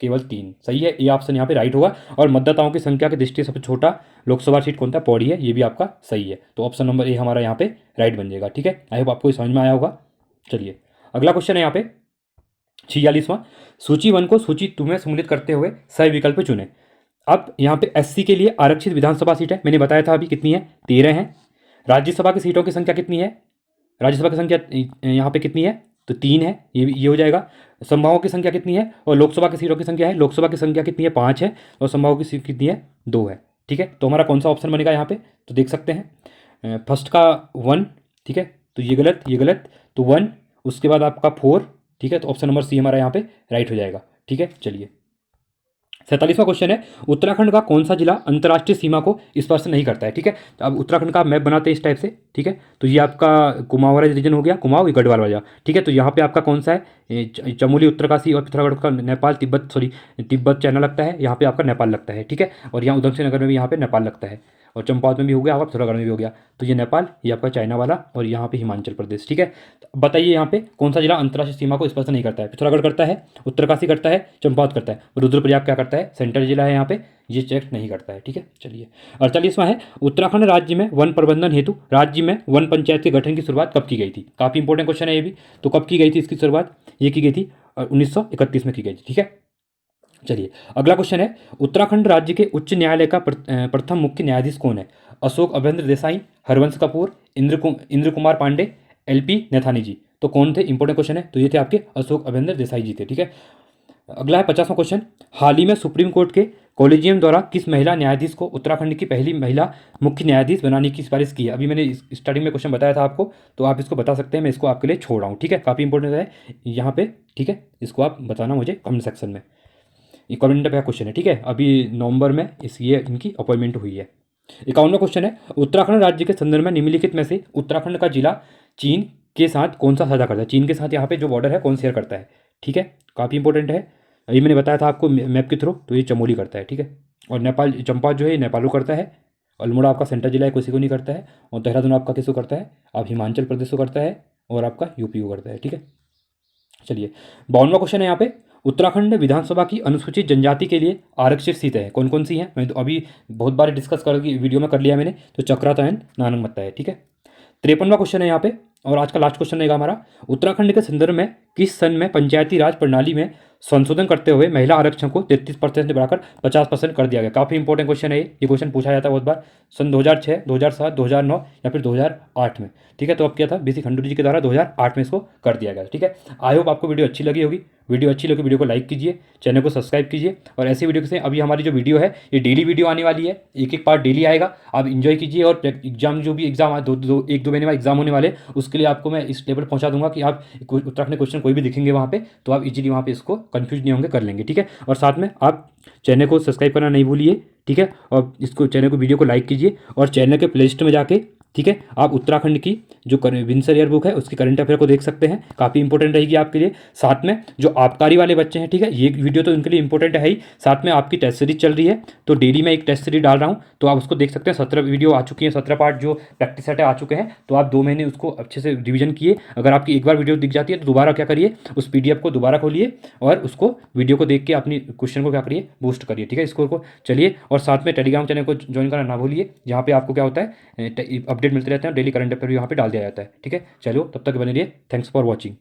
केवल 3 सही है, ये ऑप्शन यहाँ पे राइट होगा। और मतदाताओं की संख्या की दृष्टि से सबसे छोटा लोकसभा सीट कौन सा, पौड़ी है, ये भी आपका सही है। तो ऑप्शन नंबर ए हमारा यहाँ पे राइट बन जाएगा, ठीक है। आई होप आपको समझ में आया होगा। चलिए, अगला क्वेश्चन है यहाँ पे 46वां, सूची 1 को सूची 2 में सम्मिलित करते हुए सही विकल्प चुनें। अब यहाँ पे एससी के लिए आरक्षित विधानसभा सीट है, मैंने बताया था अभी कितनी है, 13 है। राज्यसभा की सीटों की संख्या कितनी है, राज्यसभा की संख्या यहाँ पे कितनी है, तो 3 है, ये हो जाएगा। संभागों की संख्या कितनी है, और लोकसभा की सीटों की संख्या है, लोकसभा की संख्या कितनी है, 5 है, और संभागों की सीट कितनी है, 2 है, ठीक है। तो हमारा कौन सा ऑप्शन बनेगा यहाँ पे, तो देख सकते हैं फर्स्ट का 1, ठीक है, तो ये गलत, ये गलत, तो 1, उसके बाद आपका 4, ठीक है, तो ऑप्शन नंबर सी हमारा यहाँ पे राइट हो जाएगा, ठीक है। चलिए, 47वां क्वेश्चन है, उत्तराखंड का कौन सा जिला अंतर्राष्ट्रीय सीमा को स्पर्श नहीं करता है, ठीक है। तो अब उत्तराखंड का मैप बनाते हैं इस टाइप से, ठीक है। तो ये आपका कुमाऊं वाला रीजन हो गया, कुमाऊं ये गढ़वाल वाला, ठीक है। तो यहाँ पे आपका कौन सा है, चमोली उत्तरकाशी और पिथौरागढ़ का नेपाल तिब्बत, सॉरी तिब्बत चाइना लगता है, यहाँ पे आपका नेपाल लगता है, ठीक है। और यहाँ उधमसिंह नगर में भी यहाँ पे नेपाल लगता है, और चंपावत में भी हो गया, आपका पिथौरागढ़ में भी हो गया। तो ये नेपाल, ये आपका चाइना वाला, और यहाँ पे हिमाचल प्रदेश, ठीक है। तो बताइए यहाँ पे कौन सा जिला अंतर्राष्ट्रीय सीमा को स्पर्श नहीं करता है, पिथौरागढ़ करता है, उत्तरकाशी करता है, चंपावत करता है, रुद्रप्रयाग क्या करता है, सेंट्रल जिला है यहाँ पे, ये चेक नहीं करता है, ठीक है। चलिए, 48वां है, उत्तराखंड राज्य में वन प्रबंधन हेतु राज्य में वन पंचायत के गठन की शुरुआत कब की गई थी। काफ़ी इंपॉर्टेंट क्वेश्चन है ये भी। तो कब की गई थी इसकी शुरुआत, ये की गई थी 1931 में की गई थी, ठीक है। चलिए, अगला क्वेश्चन है, उत्तराखंड राज्य के उच्च न्यायालय का प्रथम मुख्य न्यायाधीश कौन है। अशोक अभेंद्र देसाई, हरवंश कपूर, इंद्र कुमार पांडे, एलपी नैथानी जी। तो कौन थे, इंपॉर्टेंट क्वेश्चन है, तो ये थे आपके अशोक अभेंद्र देसाई जी थे, ठीक है। अगला है 50वां क्वेश्चन, हाल ही में सुप्रीम कोर्ट के कॉलेजियम द्वारा किस महिला न्यायाधीश को उत्तराखंड की पहली महिला मुख्य न्यायाधीश बनाने की सिफारिश की है। अभी मैंने स्टार्टिंग में क्वेश्चन बताया था आपको, तो आप इसको बता सकते हैं, मैं इसको आपके लिए छोड़ रहा हूँ, ठीक है। काफ़ी इंपॉर्टेंट है यहाँ पे, ठीक है, इसको आप बताना मुझे कमेंट सेक्शन में, ये कमेंट का क्वेश्चन है, ठीक है। अभी नवंबर में ये इनकी अपॉइंटमेंट हुई है। 51वां क्वेश्चन है, उत्तराखंड राज्य के संदर्भ में निम्नलिखित में से उत्तराखंड का जिला चीन के साथ कौन सा साझा करता है। चीन के साथ यहाँ पे जो बॉर्डर है कौन शेयर करता है, ठीक है, काफ़ी इंपॉर्टेंट है। अभी मैंने बताया था आपको मैप के थ्रू, तो ये चमोली करता है, ठीक है। और नेपाल, चंपा जो है नेपाल को करता है, अल्मोड़ा आपका सेंट्रल जिला है, किसी को नहीं करता है, और देहरादून आपका किसको करता है, आप हिमाचल प्रदेश को करता है, और आपका यूपी को करता है, ठीक है। चलिए, 52वां क्वेश्चन है यहाँ पे, उत्तराखंड विधानसभा की अनुसूचित जनजाति के लिए आरक्षित सीटें हैं, कौन कौन सी हैं, मैं तो अभी बहुत बार डिस्कस कर वीडियो में कर लिया मैंने, तो चक्राता एंड नानगमत्ता है, ठीक है। 53वां क्वेश्चन है यहाँ पे, और आज का लास्ट क्वेश्चन रहेगा हमारा, उत्तराखंड के संदर्भ में किस सन में पंचायती राज प्रणाली में संशोधन करते हुए महिला आरक्षण को 33% से बढ़ाकर 50% कर दिया गया। काफ़ी इंपॉर्टेंट क्वेश्चन है ये क्वेश्चन पूछा जाता है बहुत बार, सन 2006, 2007, 2009 या फिर 2008 में, ठीक है। तो अब क्या था, बीसी खंडूरी जी के द्वारा 2008 में इसको कर दिया गया, ठीक है। आई होप आपको वीडियो अच्छी लगी होगी, वीडियो अच्छी लगी वीडियो को लाइक कीजिए, चैनल को सब्सक्राइब कीजिए, और ऐसी वीडियो से अभी हमारी जो वीडियो है ये डेली वीडियो आने वाली है, एक एक पार्ट डेली आएगा, आप इन्जॉय कीजिए। और एग्जाम जो भी एग्जाम एक दो महीने में एग्जाम होने वाले, उसके लिए आपको मैं इस लेवल पहुंचा दूंगा कि आप उत्तराखंड क्वेश्चन कोई भी दिखेंगे वहाँ पे, तो आप इजीली वहाँ पे इसको कंफ्यूज नहीं होंगे, कर लेंगे, ठीक है। और साथ में आप चैनल को सब्सक्राइब करना नहीं भूलिए, ठीक है। और इसको चैनल को वीडियो को लाइक कीजिए, और चैनल के प्ले लिस्ट में जाके, ठीक है, आप उत्तराखंड की जो विंसर ईयर बुक है उसकी करंट अफेयर को देख सकते हैं, काफ़ी इंपॉर्टेंट रहेगी आपके लिए। साथ में जो आबकारी वाले बच्चे हैं, ठीक है, ये वीडियो तो उनके लिए इंपॉर्टेंट है ही, साथ में आपकी टेस्ट सीरीज चल रही है, तो डेली मैं एक टेस्ट सीरीज डाल रहा हूँ, तो आप उसको देख सकते हैं। 17 वीडियो आ चुकी हैं, 17 पार्ट जो प्रैक्टिस सेट आ चुके हैं, तो आप 2 महीने उसको अच्छे से रिविजन किए। अगर आपकी एक बार वीडियो दिख जाती है तो दोबारा क्या करिए, उस PDF को दोबारा खोलिए, और उसको वीडियो को देख के अपनी क्वेश्चन को क्या करिए, बूस्ट करिए, ठीक है, स्कोर को। चलिए, और साथ में टेलीग्राम चैनल को ज्वाइन करना ना भूलिए, जहाँ पे आपको क्या होता है, अपडेट मिलते रहते हैं, डेली करंट अफेयर यहाँ पे डाल दिया जाता है, ठीक है। चलो, तब तक बने रहिए, थैंक्स फॉर वॉचिंग।